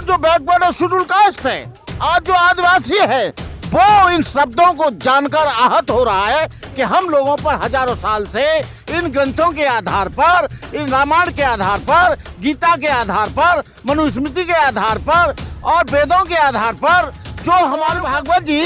जो बैकवर्ड और schedule caste है, आज जो आदिवासी है, वो इन शब्दों को जानकर आहत हो रहा है कि हम लोगों पर हजारों साल से इन ग्रंथों के आधार पर, इन रामायण के आधार पर, गीता के आधार पर, मनुस्मृति के आधार पर और वेदों के आधार पर जो हमारे भागवत जी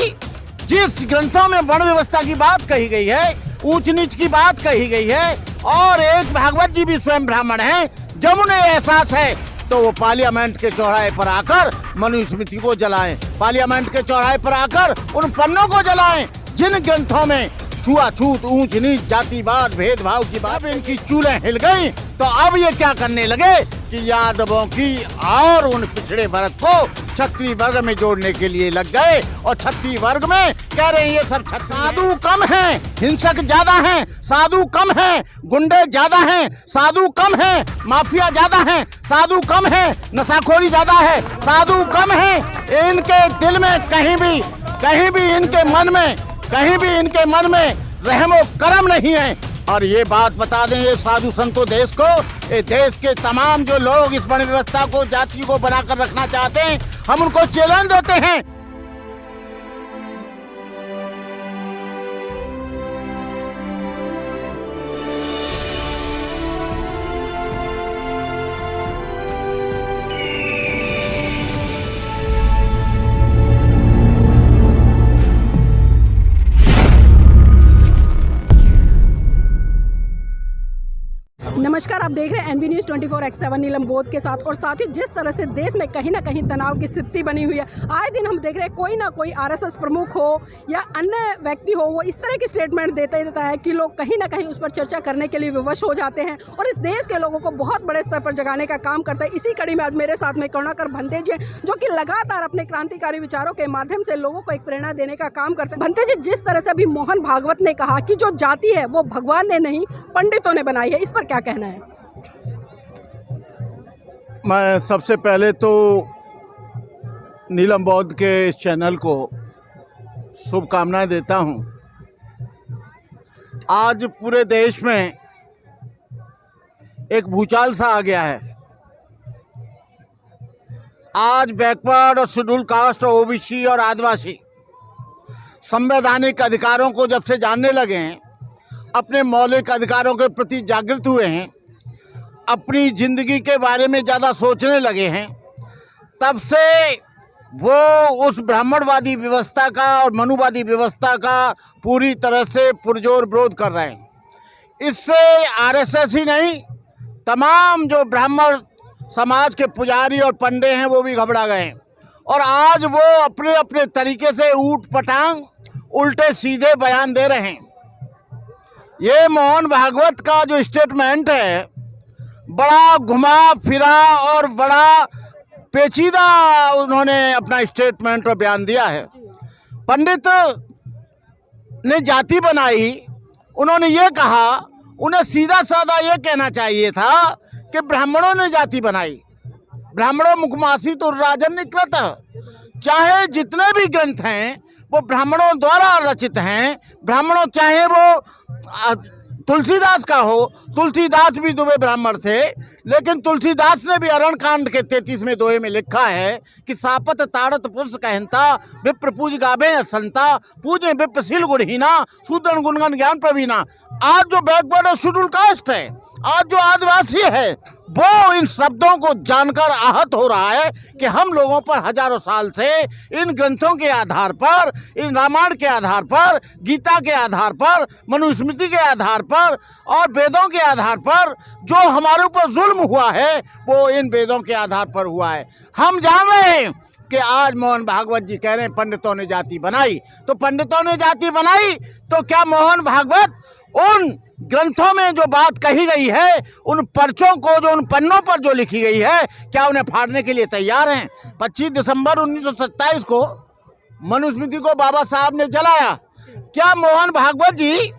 जिस ग्रंथों में वर्ण व्यवस्था की बात कही गई है, ऊंच नीच की बात कही गई है, और एक भागवत जी भी स्वयं ब्राह्मण हैं, जब उन्हें एहसास है तो वो पार्लियामेंट के चौराहे पर आकर मनुस्मृति को जलाएं, पार्लियामेंट के चौराहे पर आकर उन पन्नों को जलाएं जिन ग्रंथों में छुआछूत, ऊंच नीच, जातिवाद, भेदभाव की बात। इनकी चूलें हिल गई तो अब ये क्या करने लगे कि यादवों की और उन पिछड़े वर्ग को क्षत्रिय वर्ग में जोड़ने के लिए लग गए, और क्षत्रिय वर्ग में कह रहे हैं ये सब साधु कम हैं, हिंसक ज्यादा हैं, साधु कम हैं, गुंडे ज्यादा हैं, साधु कम हैं, माफिया ज्यादा हैं, साधु कम हैं, नशाखोरी ज्यादा है, साधु कम हैं। इनके दिल में कहीं भी इनके मन में रहमो करम नहीं है। और ये बात बता दें ये साधु संतों देश को, ये देश के तमाम जो लोग इस वर्ण व्यवस्था को, जाति को बनाकर रखना चाहते हैं, हम उनको चैलेंज देते हैं। नमस्कार, आप देख रहे हैं एनबी न्यूज़ 24/7 नीलम बोध के साथ। और साथ ही जिस तरह से देश में कहीं ना कहीं तनाव की स्थिति बनी हुई है, आए दिन हम देख रहे हैं कोई ना कोई आरएसएस प्रमुख हो या अन्य व्यक्ति हो, वो इस तरह की स्टेटमेंट देते रहता है कि लोग कहीं ना कहीं उस पर चर्चा करने के लिए विवश हो जाते हैं और इस देश के लोगों को बहुत बड़े स्तर पर जगाने का काम करते हैं। इसी कड़ी में आज मेरे साथ में करुणाकर भंते जी, जो कि लगातार अपने क्रांतिकारी विचारों के माध्यम से लोगों को एक प्रेरणा देने का काम करते हैं। भंते जी, जिस तरह से अभी मोहन भागवत ने कहा कि जो जाति है वो भगवान ने नहीं पंडितों ने बनाई है, इस पर क्या कहना है? मैं सबसे पहले तो नीलम बौद्ध के चैनल को शुभकामनाएं देता हूं। आज पूरे देश में एक भूचाल सा आ गया है। आज बैकवर्ड और शेड्यूल कास्ट और ओबीसी और आदिवासी संवैधानिक अधिकारों को जब से जानने लगे हैं, अपने मौलिक अधिकारों के प्रति जागृत हुए हैं, अपनी ज़िंदगी के बारे में ज़्यादा सोचने लगे हैं, तब से वो उस ब्राह्मणवादी व्यवस्था का और मनुवादी व्यवस्था का पूरी तरह से पुरजोर विरोध कर रहे हैं। इससे आरएसएस ही नहीं, तमाम जो ब्राह्मण समाज के पुजारी और पंडे हैं वो भी घबरा गए हैं और आज वो अपने अपने तरीके से ऊट पटांग, उल्टे सीधे बयान दे रहे हैं। ये मोहन भागवत का जो स्टेटमेंट है, बड़ा घुमा फिरा और बड़ा पेचीदा उन्होंने अपना स्टेटमेंट और बयान दिया है। पंडित ने जाति बनाई, उन्होंने ये कहा, उन्हें सीधा साधा ये कहना चाहिए था कि ब्राह्मणों ने जाति बनाई। ब्राह्मणों मुखमासी तो राजन निकृत, चाहे जितने भी ग्रंथ हैं वो ब्राह्मणों द्वारा रचित हैं। ब्राह्मणों चाहे वो तुलसीदास का हो, तुलसीदास भी दुबे ब्राह्मण थे, लेकिन तुलसीदास ने भी अरण कांड के 33वें दोहे में लिखा है कि सापत ताड़त पुरुष कहनता विप्र पूज गावे संता पूजे विप्र शील गुणहीना शूद्र गुणगन ज्ञान प्रवीणा। आज जो बैकवर्ड और शेड्यूल कास्ट है, आज जो आदिवासी है, वो इन शब्दों को जानकर आहत हो रहा है कि हम लोगों पर हजारों साल से इन ग्रंथों के आधार पर, इन रामायण के आधार पर, गीता के आधार पर, मनुस्मृति के आधार पर और वेदों के आधार पर जो हमारे ऊपर जुल्म हुआ है वो इन वेदों के आधार पर हुआ है। हम जान रहे हैं कि आज मोहन भागवत जी कह रहे हैं पंडितों ने जाति बनाई, तो पंडितों ने जाति बनाई तो क्या मोहन भागवत उन ग्रंथों में जो बात कही गई है, उन पर्चों को, जो उन पन्नों पर जो लिखी गई है, क्या उन्हें फाड़ने के लिए तैयार हैं? 25 दिसंबर 1927 को मनुस्मृति को बाबा साहब ने जलाया। क्या मोहन भागवत जी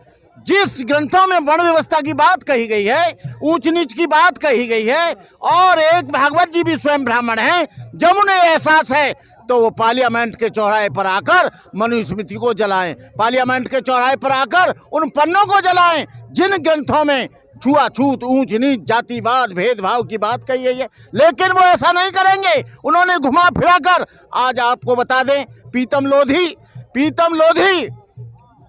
जिस ग्रंथों में वर्ण व्यवस्था की बात कही गई है, ऊंच नीच की बात कही गई है, और एक भागवत जी भी स्वयं ब्राह्मण हैं, जब उन्हें एहसास है तो वो पार्लियामेंट के चौराहे पर आकर मनुस्मृति को जलाएं, पार्लियामेंट के चौराहे पर आकर उन पन्नों को जलाएं जिन ग्रंथों में छुआछूत, ऊंच नीच, जातिवाद, भेदभाव की बात कही है। लेकिन वो ऐसा नहीं करेंगे। उन्होंने घुमा फिरा कर आज आपको बता दें, प्रीतम लोधी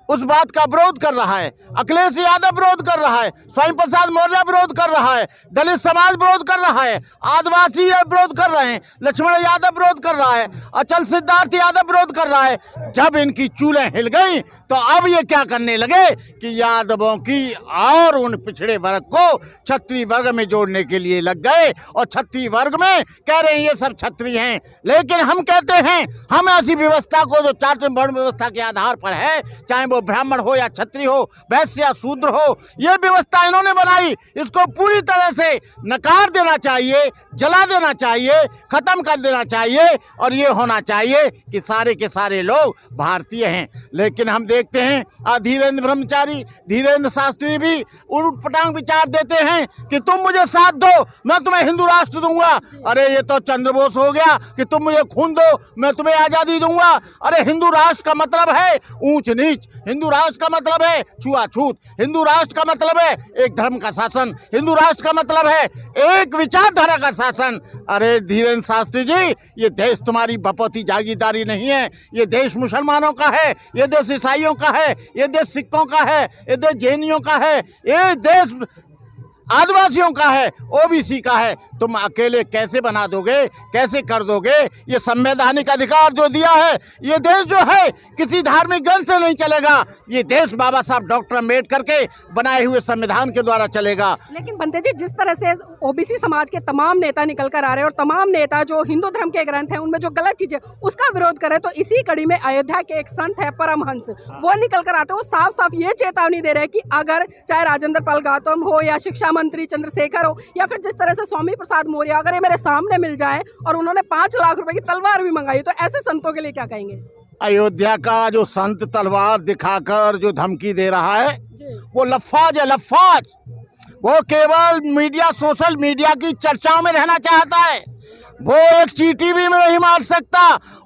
उस बात का विरोध कर रहा है, अखिलेश यादव विरोध कर रहा है, स्वामी प्रसाद मौर्य विरोध कर रहा है, दलित समाज विरोध कर रहा है, आदिवासी विरोध कर रहे हैं, लक्ष्मण यादव विरोध कर रहा है, अचल सिद्धार्थ यादव विरोध कर रहा है। जब इनकी चूलें हिल गई तो अब ये क्या करने लगे कि यादवों की और उन पिछड़े वर्ग को क्षत्रिय वर्ग में जोड़ने के लिए लग गए और क्षत्रिय वर्ग में कह रहे हैं ये सब क्षत्रिय हैं। लेकिन हम कहते हैं हम ऐसी व्यवस्था को जो चार्टर वर्ण व्यवस्था के आधार पर है, चाहे वो ब्राह्मण हो या क्षत्रिय हो, वैश्य या शूद्र हो, ये व्यवस्था इन्होंने बनाई, इसको पूरी तरह से नकार देना चाहिए, जला देना चाहिए, खत्म कर देना चाहिए और ये होना चाहिए कि सारे के सारे लोग भारतीय हैं। लेकिन हम देखते हैं धीरेन्द्र ब्रह्मचारी, धीरेन्द्र शास्त्री भी उलटपटांग विचार देते हैं कि तुम मुझे साथ दो, मैं तुम्हें हिंदू राष्ट्र दूंगा। अरे ये तो चंद्रबोस हो गया कि तुम मुझे खून दो, मैं तुम्हें आजादी दूंगा। अरे हिंदू राष्ट्र का मतलब है ऊंच नीच, हिंदू राष्ट्र का मतलब है छुआछूत, हिंदू राष्ट्र का मतलब है एक धर्म का शासन, हिंदू राष्ट्र का मतलब है एक विचारधारा का शासन। अरे धीरेन्द्र शास्त्री जी, ये देश तुम्हारी बपौती जागीरदारी नहीं है, ये देश मुसलमानों का है, ये देश ईसाइयों का है, ये देश सिखों का है, ये देश जैनियों का है, ये देश आदिवासियों का है, ओबीसी का है। तुम अकेले कैसे बना दोगे, कैसे कर दोगे? ये संवैधानिक अधिकार जो दिया है, ये देश जो है किसी धार्मिक ग्रंथ से नहीं चलेगा, ये देश बाबा साहब डॉक्टर अम्बेडकर के बनाए हुए संविधान के द्वारा चलेगा। लेकिन बंते जी, जिस तरह से ओबीसी समाज के तमाम नेता निकल कर आ रहे हैं और तमाम नेता जो हिंदू धर्म के ग्रंथ हैं उनमें जो गलत चीजें उसका विरोध करें, तो इसी कड़ी में अयोध्या के एक संत है परमहंस, वो निकल कर आते हैं, वो साफ साफ ये चेतावनी दे रहे हैं कि अगर चाहे राजेंद्र पाल गौतम हो या शिक्षा मंत्री चंद्रशेखर हो या फिर जिस तरह से स्वामी प्रसाद मौर्य, अगर ये मेरे सामने मिल जाए और उन्होंने 5 लाख रुपए की तलवार भी मंगाई, तो ऐसे संतों के लिए क्या कहेंगे? अयोध्या का जो संत तलवार दिखाकर जो धमकी दे रहा है वो लफ्फाज है, लफ्फाज। वो केवल मीडिया, सोशल मीडिया की चर्चाओं में रहना चाहता है। वो एक चींटी भी में नहीं मार सकता।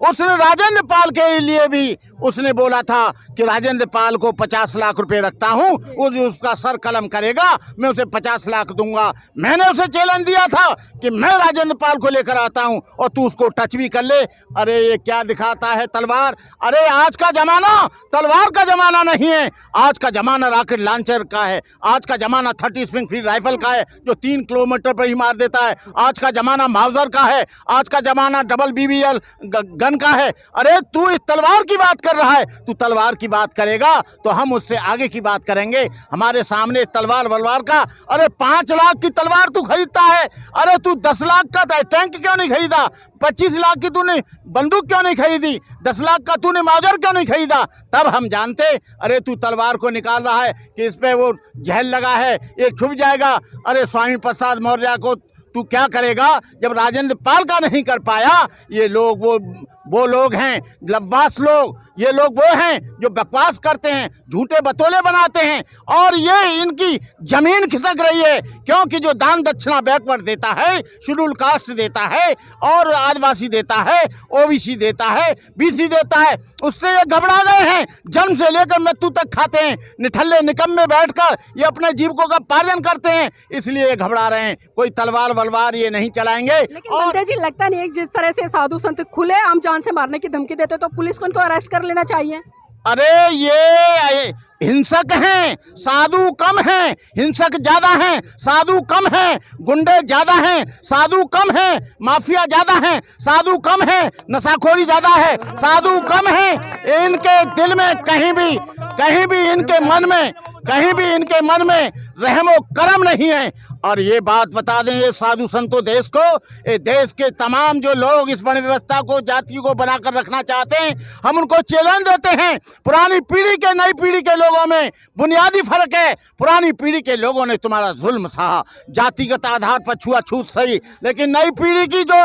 उसने राजेंद्र पाल के लिए भी उसने बोला था कि राजेंद्र पाल को 50 लाख रुपए रखता हूं, वो जो उसका सर कलम करेगा मैं उसे 50 लाख दूंगा। मैंने उसे चैलेंज दिया था कि मैं राजेंद्र पाल को लेकर आता हूं और तू उसको टच भी कर ले। अरे ये क्या दिखाता है तलवार? अरे आज का जमाना तलवार का जमाना नहीं है, आज का जमाना रॉकेट लॉन्चर का है, आज का जमाना 30 स्प्रिंगफील्ड राइफल का है जो 3 किलोमीटर पर ही मार देता है, आज का जमाना माउजर का है, आज का जमाना डबल BBL गन का है। अरे तू इस तलवार की बात कर रहा है, तू तलवार की बात करेगा तो हम उससे आगे की बात करेंगे। हमारे सामने तलवार बलवार का, अरे 5 लाख की तलवार तू खरीदता है, अरे तू 10 लाख का टैंक क्यों नहीं खरीदा? 25 लाख की तूने बंदूक क्यों नहीं खरीदी? 10 लाख का तूने माउजर क्यों नहीं खरीदा? तब हम जानते अरे तू तलवार को निकाल रहा है कि इस पे वो जहर लगा है, ये छुप जाएगा। अरे स्वामी प्रसाद मौर्य को तू क्या करेगा जब राजेंद्र पाल का नहीं कर पाया? ये लोग वो लोग हैं लव्वास लोग, ये लोग वो हैं जो बकवास करते हैं, झूठे बतौले बनाते हैं और ये इनकी जमीन खिसक रही है क्योंकि जो दान दक्षिणा बैकवर्ड देता है, शेड्यूल कास्ट देता है और आदिवासी देता है, ओबीसी देता है, BC देता है, उससे ये घबरा गए हैं। जन्म से लेकर मृत्यु तक खाते हैं, निठल्ले निकम्मे बैठकर ये अपने जीविकों का पालन करते हैं, इसलिए ये घबरा रहे हैं। कोई तलवार बलवार ये नहीं चलाएंगे। लेकिन बंते जी, लगता नहीं है जिस तरह से साधु संत खुले आम जान से मारने की धमकी देते तो पुलिस को इनको अरेस्ट कर लेना चाहिए? अरे ये हिंसक हैं, साधु कम हैं, हिंसक ज्यादा हैं, साधु कम हैं, गुंडे ज्यादा हैं, साधु कम हैं, माफिया ज्यादा हैं, साधु कम हैं, नशाखोरी ज्यादा है, साधु कम हैं। इनके दिल में कहीं भी इनके मन में रहमो करम नहीं है। और ये बात बता दें ये साधु संतों देश को, ये देश के तमाम जो लोग इस वर्ण व्यवस्था को, जाति को बनाकर रखना चाहते हैं, हम उनको चैलेंज देते हैं। पुरानी पीढ़ी के नई पीढ़ी के लोगों में बुनियादी फर्क है। पुरानी पीढ़ी के लोगों ने तुम्हारा जुल्म सहा, जातिगत आधार पर छुआछूत सही, लेकिन नई पीढ़ी की जो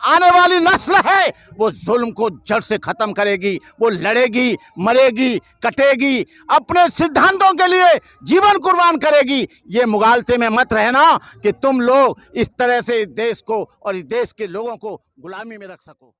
आने वाली नस्ल है वो जुल्म को जड़ से खत्म करेगी, वो लड़ेगी, मरेगी, कटेगी, अपने सिद्धांतों के लिए जीवन कुर्बान करेगी। ये मुगालते में मत रहना कि तुम लोग इस तरह से देश को और इस देश के लोगों को गुलामी में रख सको।